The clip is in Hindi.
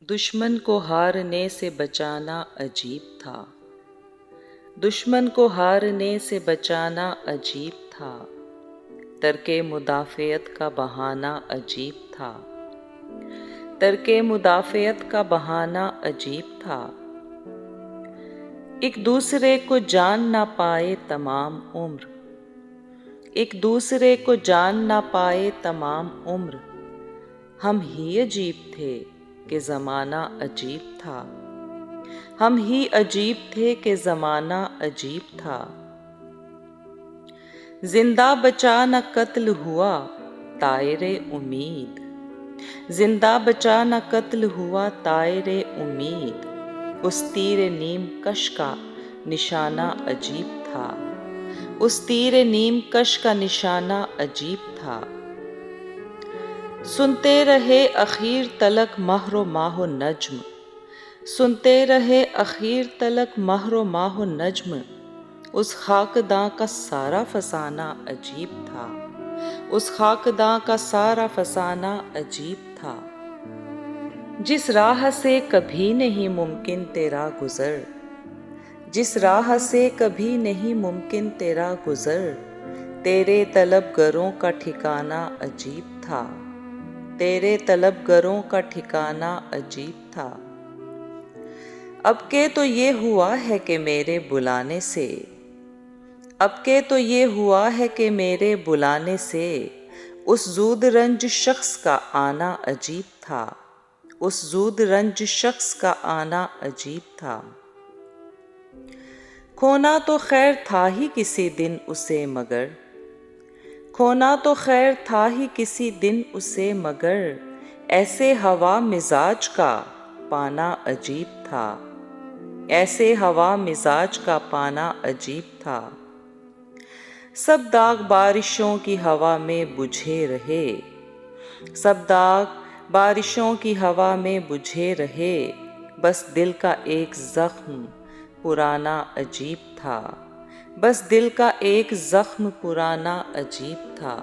दुश्मन को हारने से बचाना अजीब था। दुश्मन को हारने से बचाना अजीब था। तर्के मुदाफ़ियत का बहाना अजीब था। तर्के मुदाफ़ियत का बहाना अजीब था। एक दूसरे को जान ना पाए तमाम उम्र, एक दूसरे को जान ना पाए तमाम उम्र। हम ही अजीब थे कि ज़माना अजीब था। हम ही अजीब थे कि ज़माना अजीब था। जिंदा बचा न कत्ल हुआ तायरे उम्मीद, जिंदा बचा न कत्ल हुआ तायरे उम्मीद। उस तीर नीम कश का निशाना अजीब था। उस तीर नीम कश का निशाना अजीब था। सुनते रहे अखीर तलक महरो माहो नज्म, सुनते रहे अखीर तलक महरो माहो नज्म। उस खाकदां का सारा फसाना अजीब था। उस खाकदां का सारा फसाना अजीब था। जिस राह से कभी नहीं मुमकिन तेरा गुजर, जिस राह से कभी नहीं मुमकिन तेरा गुजर। तेरे तलबगरों का ठिकाना अजीब था। तेरे तलबगरों का ठिकाना अजीब था। अब के तो ये हुआ है कि मेरे बुलाने से, अब के तो ये हुआ है कि मेरे बुलाने से उस ज़ूद रंज शख्स का आना अजीब था। उस ज़ूद रंज शख्स का आना अजीब था। खोना तो खैर था ही किसी दिन उसे मगर, खोना तो खैर था ही किसी दिन उसे मगर। ऐसे हवा मिजाज का पाना अजीब था। ऐसे हवा मिजाज का पाना अजीब था। सब दाग बारिशों की हवा में बुझे रहे, सब दाग बारिशों की हवा में बुझे रहे। बस दिल का एक जख्म पुराना अजीब था। बस दिल का एक जख्म पुराना अजीब था।